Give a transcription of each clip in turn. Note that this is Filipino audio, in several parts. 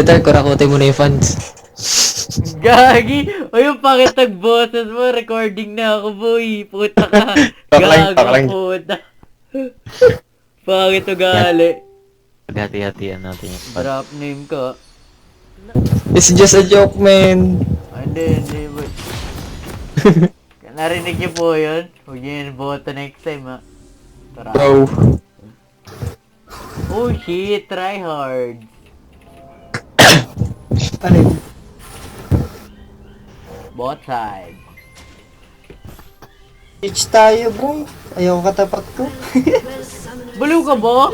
Twitter, kurakutin mo na yung fans. Gagi! O yung pakitag boses mo, recording na ako, boy. Puta ka. Paklang, Gago, paklang. puta. Bakit ugali? Paghati-hatian natin yung pad. Drop name ka. It's just a joke, man. Hindi, boy. Narinig niyo po yun? Huwag niyo yun boto next time, ha? Tara. Bro. Oh shit, try hard. Alin? Both sides. Switch tayo, bro. Ayaw katapat ko. Baliw ka ba?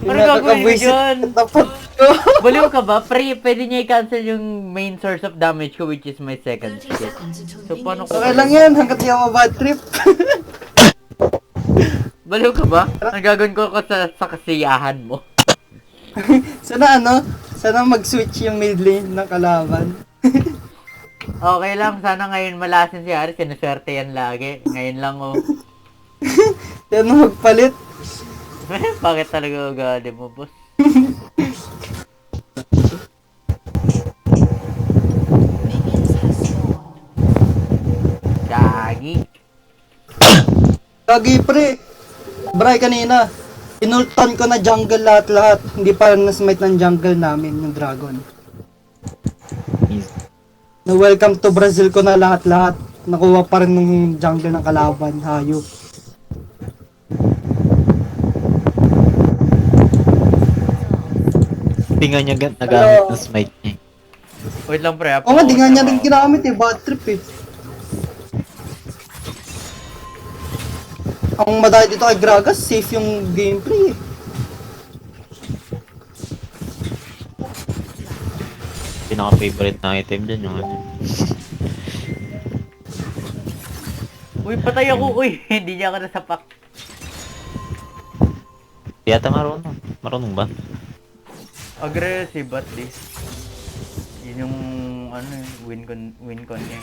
Ano gagawin mo dyan? Katapat ko. Baliw ka ba? Pwede niya i-cancel yung main source of damage ko, which is my second skill. So, paano ko? Okay lang yan, hanggat di ako bad trip. Baliw ka ba? Ang gagawin ko sa kasiyahan mo. Sana sana mag-switch yung mid lane ng kalaban. Okay lang, sana ngayon malasin si Aris, sinuswerte yan lagi. Ngayon lang, oh. Yan magpalit. Bakit talaga ugali mo, boss? Gagi. Gagi pre. Bray kanina. Inultan ko na jungle lahat-lahat. Hindi pa na-smite ng jungle namin, yung dragon. Na welcome to Brazil ko na lahat-lahat. Nakuha pa rin ng jungle ng kalaban. Hayop. Hindi nga niya nagamit ng smite niya. Wait lang, pre. Oo nga, di nga niya rin ginamit eh. Bad trip eh. Ang madali dito kay Gragas, safe yung gameplay eh. Pinaka-favorite na item dyan yung ano. Uy, patay ako, uy. Hindi niya ako nasapak. Yata marunong. Marunong ba? Aggressive at least. Yun yung ano, win con niya.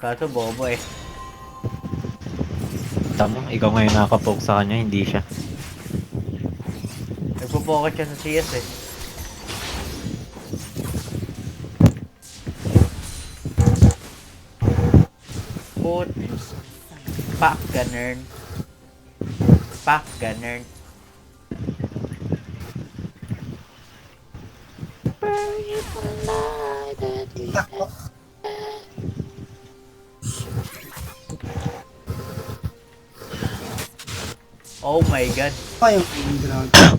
Kaso bobo eh. Tama, ikaw ngayon nakaka-poke sa kanya, hindi siya. Nagpo-focus siya sa CS eh. Put. Pack gunner. Pack gunner. Oh my god. Ay, yung Gragas.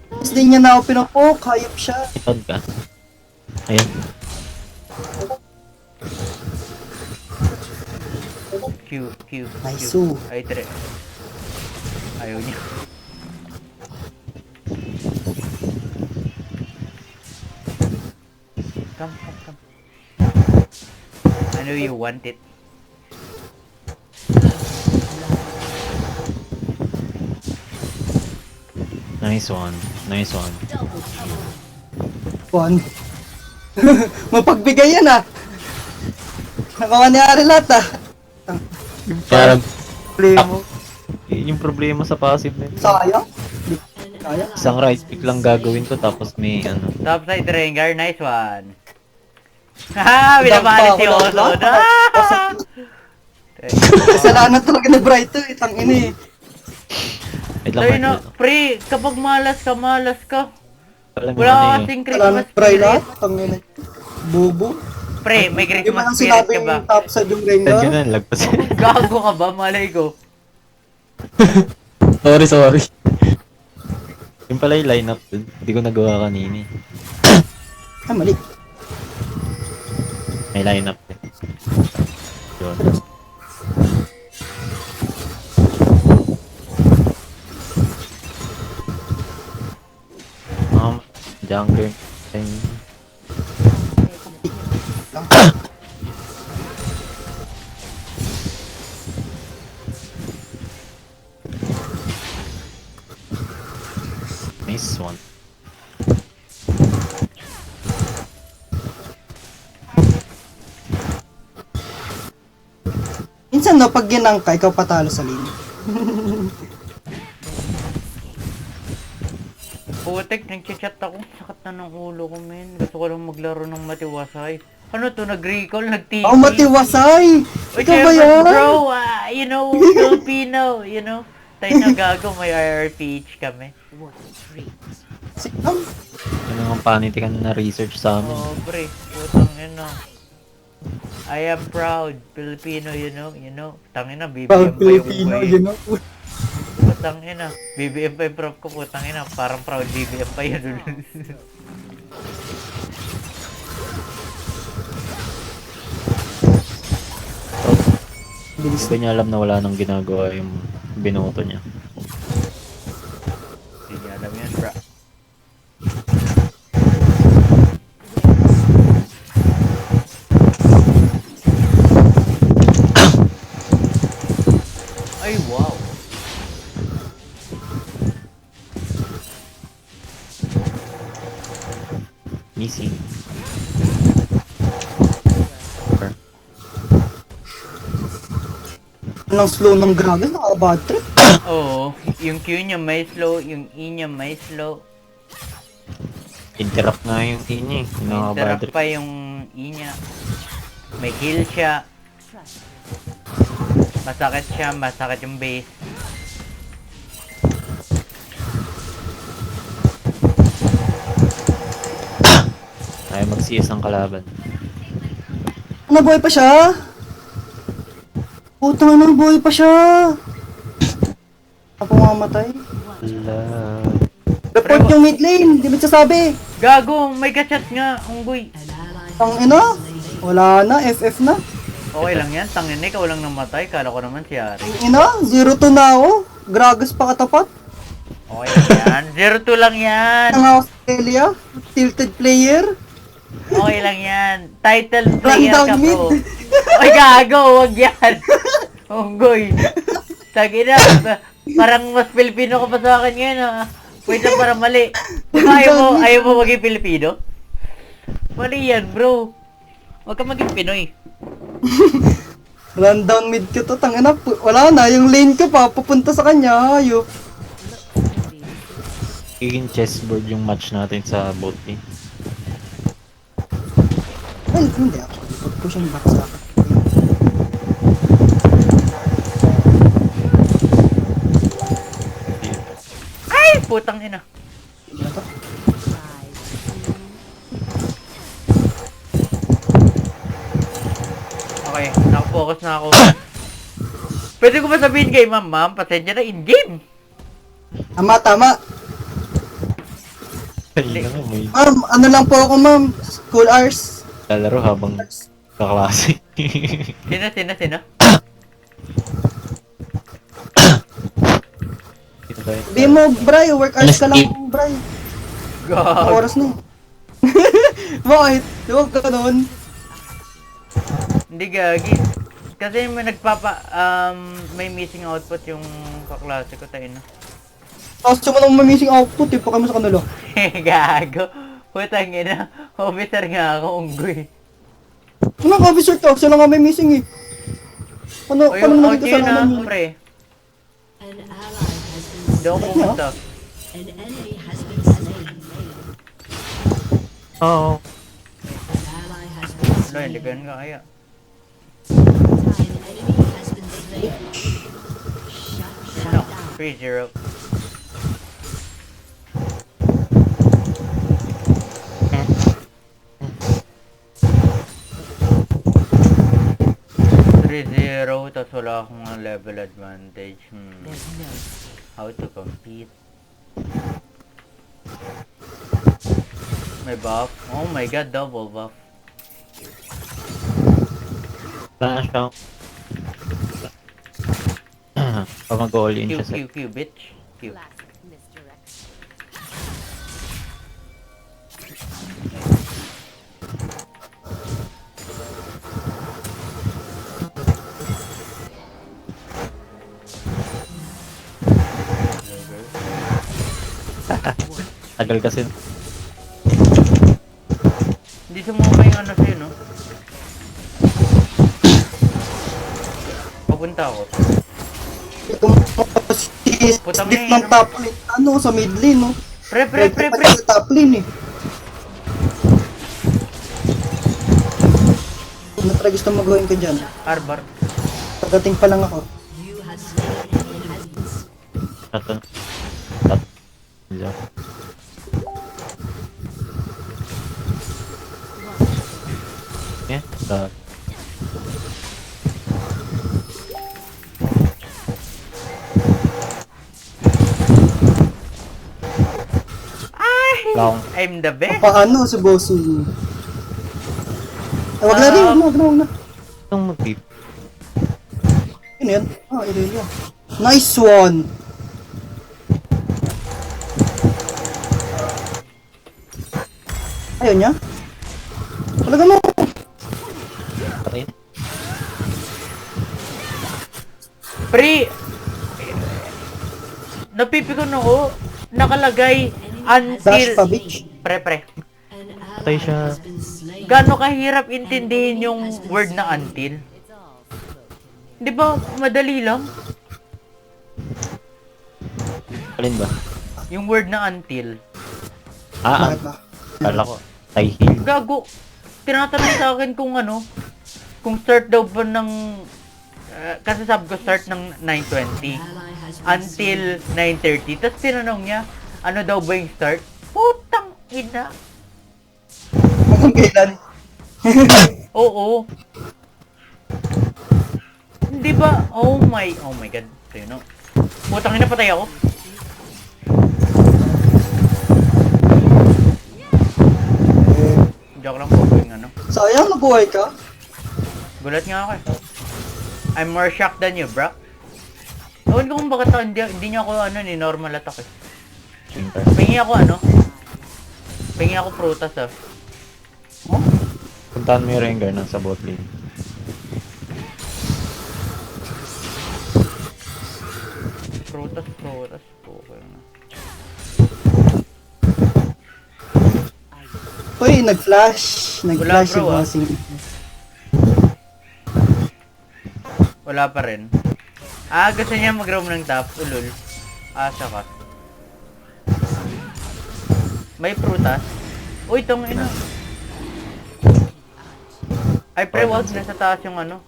Tapos di niya na ako pinapoke, hayop siya. Itod ka. Ayan. Q. Nice. Ay, tre. Ayaw niya. Come. I know you want it. Nice one. One. Mapagbigay yan ah. Nakawanyari lahat ah. Parang, Play mo. yung problema sa passive na yun. Sayang. Di kaya. Isang right click lang gagawin ko tapos may ano. Topside Rengar, nice one. Haha, binabali si Oso. Kasalanan talaga ni Brighto eh. Tangina eh. Wait lang, Tayo Mark. na, pre, kapag malas ka. Alam mo Wala ano eh. kasing Kasalanan Christmas ni Bright spirit. lahat. Tangina. Bobo. Pre, may Di ba Christmas lang spirit ka sinabing ba? top side yung Saan Rengar? yun na, lagpas. Gago ka ba? Malay ko. Sorry. Yung pala yung lineup dun. Hindi ko nagawa kanina eh. Ah, mali. May lineup din. Yun. Jungler. Nice one. Minsan no, pag ginang ka, ikaw patalo sa lane. Putek, nag-chat ako. Sakit na ng ulo ko, men. Gusto ko lang maglaro ng Matiwasay. Ano to, nag-recall, nag-TV? Oh, Matiwasay! Ikaw ba yan? Bro, you know, Filipino, you know. Tayo na gago, may IRPH kami. Ano ang panitikan na research sa amin? Oh, pre, putang ina. I am proud Filipino, you know. Tangin na, BBM Proud pa yung Filipino, way. you know? Putang ina, BBM pa yung prof ko, putang ina. Parang proud BBM pa yun. Hindi niya alam na wala nang ginagawa yung binoto niya. Hindi niya alam yan, bro. Ay, wow. Missing. Anong slow ng Gragas, nakaka-bad trip. Oo, yung Q niya may slow, yung E niya may slow. Interrupt nga yung E niya eh. Interrupt Nakaka-bad pa yung E niya. May heal siya. Masakit siya, masakit yung base. Ayaw mag-CS ang kalaban. Nabuhay pa siya? Putang na, buhay pa siya! Ako mamatay. Wala. Report yung mid lane, di ba sasabi? Gago, may gachat nga, unggoy. Ang ina, wala na, FF na. Okay lang yan, tangin ikaw lang namatay. Kala ko naman si Ari. Ang ina, 0-2 na ako. Gragas pa katapat. Okay lang yan, 0-2 lang yan. Ang Australia, tilted player. Okay lang yan. Title player Rundown ka mid. po. Ay gago, wag yan. Unggoy. Tagina, parang mas Pilipino ka pa sa akin ngayon ha. Wait lang, para mali. Diba ayaw mo maging Pilipino? Mali yan bro. Huwag ka maging Pinoy. Rundown mid ko to, tangina, wala na, yung lane ko pa, pupunta sa kanya, hayop. Magiging chessboard yung match natin sa both team. Well, hindi ako, pag-push ang back sa akin. Ay, putang ina. Ano to? Okay, nakafocus na ako. Pwede ko ba sabihin kay ma'am, pasensya na in-game. Tama, tama. Ay, nga, may Ma'am, ano lang po ako, ma'am. School hours. lalaro habang kaklase. Sino? Dito tayo. Sabi mo, Bray, work hours ka lang, Bray. God. Oras na. Bakit? Di ba ganun? Hindi gagi. Kasi may may missing output yung kaklase ko, tayo na. Tapos mo nang missing output, pa kami sa kanila. Gago. Putang ina. Officer nga ako, unggoy. Ano nga, officer to? Sila nga may missing eh. Ano, O paano yung mo out nakita yun sa na, naman yun? pre. An ally has been Hindi ako pumunta. An enemy has been slain. Oo. An ally has been Wala, slain. hindi ko yan kaya. An enemy has been slain. Shut No, down. 3-0. Tapos wala akong level advantage. How to compete? May buff? Oh my god, double buff. Flash out. Pag mag-all in Q, siya sa... Q, Q, bitch. Q. Tagal kasi. Hindi sumama yung ano sa'yo, no? Papunta ako. Ito mo si Putang Stick ina, ng top lane, ano, sa mid lane, no? Pre. Sa top lane eh. Ano talaga gusto mo gawin ka dyan? Arbor. Pagdating pa lang ako. You have slain an enemy has been Diyan. Yeah, Lang. I'm the best. Paano si Bossing? Wag na rin, wag na. Itong mag-tip. Yun yan. Irelia. Nice one! Ayaw niya? Talaga mo! Patay. Pre! Napipikon ako. Nakalagay Dash until... pa, bitch. Pre. an Patay ally siya. has been slain. Gano'ng kahirap intindihin yung word na until? Di ba madali lang? Alin ba? Yung word na until. Bakit ba? Kala ko. Tie heal. Gago. Tinatanong sa akin kung ano, kung start daw ba ng, kasi sabi ko start ng 9:20 Ally has been until 9:30. Tapos tinanong niya, ano daw ba yung start? Putang ina. Hanggang kailan? Oo. Hindi ba? Oh my god. So, you know. Putang ina, patay ako. Joke lang po yung ano. Sayang, nabuhay ka. Gulat nga ako eh. I'm more shocked than you, bro. Ewan ko kung bakit hindi niya ako ni normal attack eh. Winter. Pingi ako Pingi ako prutas ah. Puntahan mo yung Rengar nang sa bot lane. Prutas. Okay na. Uy, nag-flash. Nag-flash si Wala, bro, ah. Bossing. Wala pa rin. Gusto niya mag-roam ng top. Ulul. Asa ka. May prutas. Uy, tong ina. Ay, pre, wag. Nasa taas yung ano.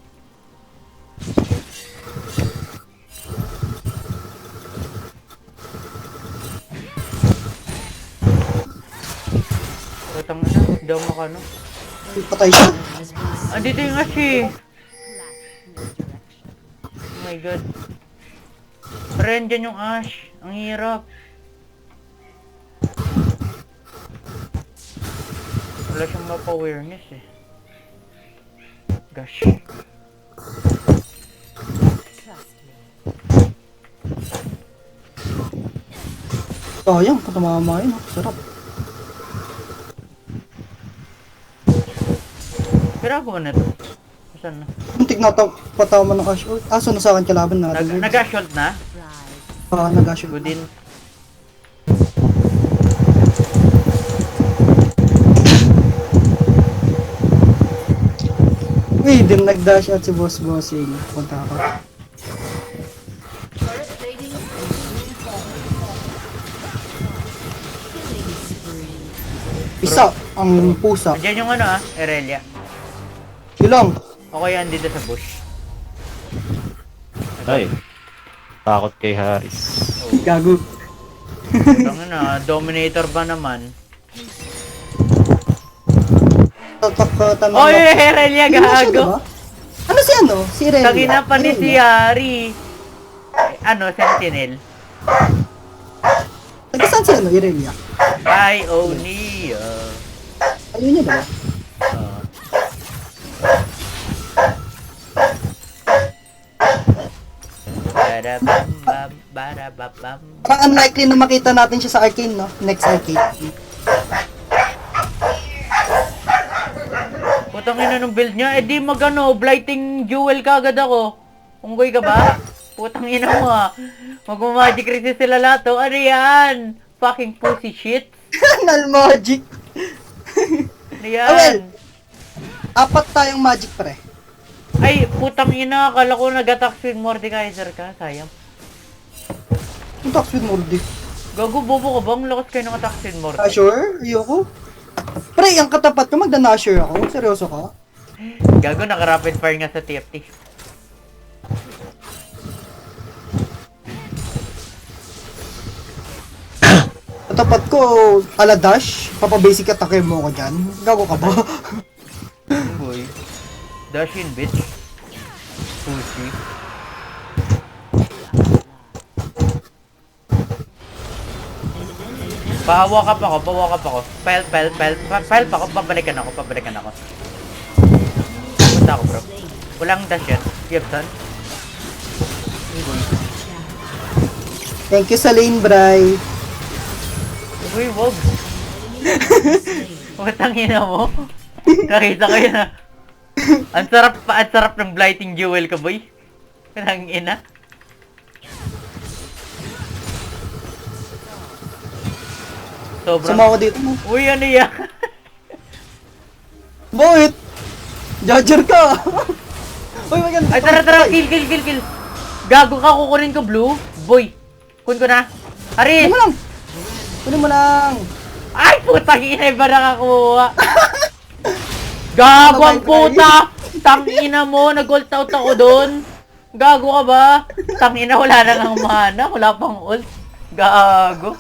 Putang ina. Hindi ako makano. Patay siya. has been slain. Andito yung Ash eh. Oh my god. Friend, dyan yung Ash. Ang hirap. Wala siyang mapa-awareness eh. Gosh. Sayang, patumama yun. Sarap. Pero ako na to. Saan na? Muntik na patama ng Ash. Uy, aso na sa akin kalaban natin. Nag-assault na? Nag-Ash. Good din. Uy, din nag-dash at si Bossing. Punta ako. Isa, ang pusa. Andiyan yung Irelia. Ilang. Okay yan dito sa bush. Ay. Takot kay Harris. Gago. Putang ina, Dominator ba naman? Tatak-tanong. Oy, Irelia, gago! Ano si ano? Si Irelia. Tangina pa ni si Yari. Sentinel. Saan si ano? Irelia. Ay, O'Neill. Ayun niya diba? Barabam. Parang unlikely na makita natin siya sa arcane, no? Next arcane. Putang ina ng build niya. Di blighting jewel kagad ako. Unggoy ka ba? Putang ina mo Mag-magic resist sila lahat oh. Ano yan? Fucking pussy shit. Null magic. Ano yan? Well, 4 tayong magic pre. Ay, putang ina. Akala ko nag-attack with Mordekaiser ka. Sayang. Ang talks with Mordi. Gago, bobo ka ba? Ang lakas kayo ng attack sin Mortal. Nasher? Ayoko. Pre, ang katapat ko, magda-nasher ako. Seryoso ka? Gago, naka-rapid fire nga sa TFT. Katapat ko, ala dash. Papa-basic attack mo ko dyan. Gago ka ba? Boy. Dash in, bitch. Sushi. Pahawa ka pa ako. Pile pa ako, pabalikan ako. Punta ako, bro. Walang dash yan. Gibson. Thank you sa lane, Bray. Uy, wag. Putang ina mo. Nakita ko yun ah. Ang sarap ng blighting jewel ka, boy. Putang ina. Sobrang... Suma ko dito mo. Uy, ano yan? Boy! Judger ka! Uy, maganda. Ay, tara, kill. Gago ka, kukunin ko, blue. Boy, kun ko na. Aris! Kunin mo lang! Ay, putang ina, iba nakakuha. Gago ang puta! Tangina mo, nag-ult out ako doon. Gago ka ba? Tangina, wala na ng mana, wala pang ult. Gago.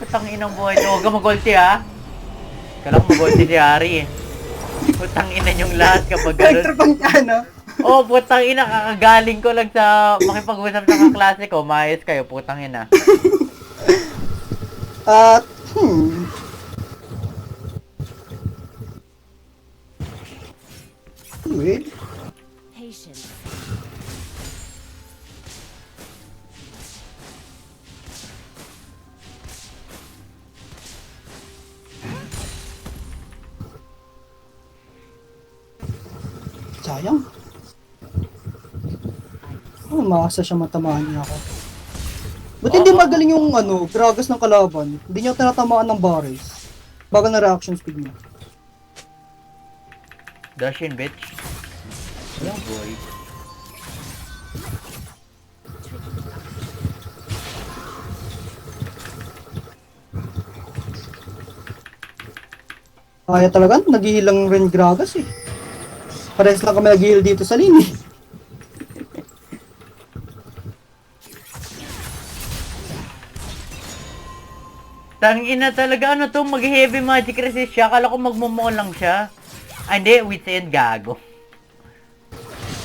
Putang inang buhay to. Huwag ka mag-ulti ha. Kailangan mag-ulti si Ari eh. Putang ina yung lahat kapag Character ganun. pang ano? Oh, putang ina, kakagaling ko lang sa makipag-usap sa kaklase ko. Maayos kayo, putang ina. At, Wait. Patience. Sayang. Oh, makasa siya matamaan niya ako. Ba't hindi magaling yung gragas ng kalaban? Hindi niya tinatamaan ng barrels. Bagal na reaction speed niya. Dash in, bitch. Yeah, boy. Kaya talaga, naghihilang rin gragas eh. Parehas lang kami naghihil dito sa lini. Tangina talaga, ano to, mag-heavy magic resist siya. Akala ko magmumo lang siya. Ah, hindi, wits and gago.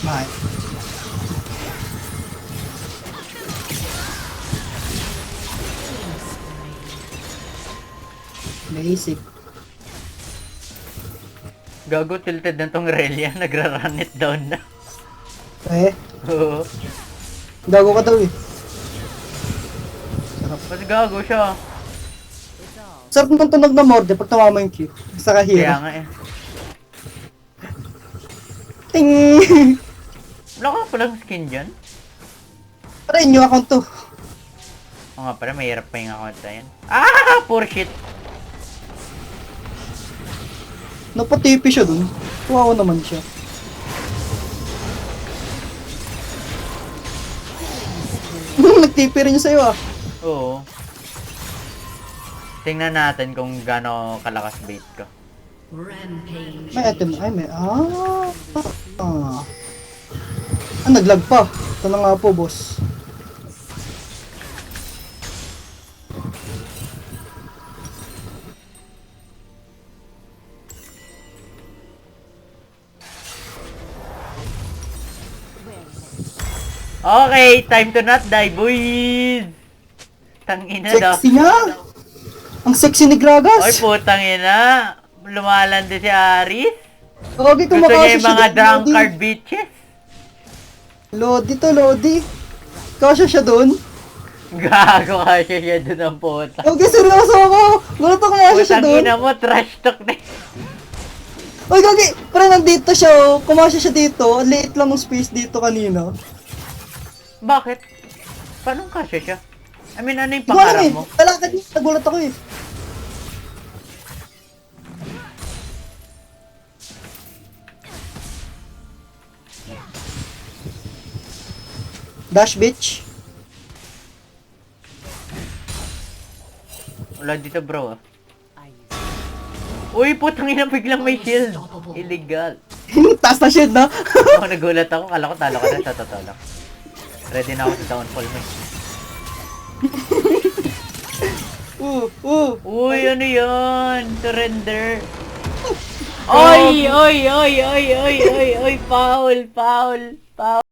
Mahal. Basic. Gago, tilted na tong Relia. Nagra-run it down na. Eh, Oo. gago ka daw eh. Mas gago siya. Sarap ng tunog na morde pag tumama yung Q. Sa Kaya kahira. nga eh. Ting! Wala ka palang skin dyan? Para inyo account to. Oo nga pala, mahirap pa yung account na yan. Ah! Poor shit! Napatipi siya dun. Kawawa naman siya. Nagtipi rin siya sa'yo ah. Oo. Tingnan natin kung gaano kalakas bait ko. Rampage. May item. Ay, may... naglag pa. Ito na nga po, boss. Okay, time to not die, boys! Tangina daw. Sexy niya! Ang sexy ni Gragas! Oy, putang ina. Lumalandi si Aris. Okay, Gusto niya yung mga drunkard bitches. Lodi to, Lodi. Kasya siya dun. Gago kasi siya dun ang puta. Okay, seryoso ako. Gulat ako kasya siya Putang dun. ina mo, trash talk na. Oy, gagi. Parang nandito siya, oh. Kumasya siya dito. Ang liit lang ng space dito kanina. Bakit? Paano kasya siya? I mean, ano yung Hindi ko alam pangarap eh. mo? Talakad niya. Nagulat ako eh. Dash, bitch. Wala dito bro ah. Uy, putang ina biglang may shield. Illegal. Taas na shield, no? Ako nagulat ako, kala ko talo ka na sa totoo lang. Ready na ako sa downfall mo. Uy, ano yan? Surrender. Oy, oy, oy, oy, oy, oy, oy, foul, foul, foul.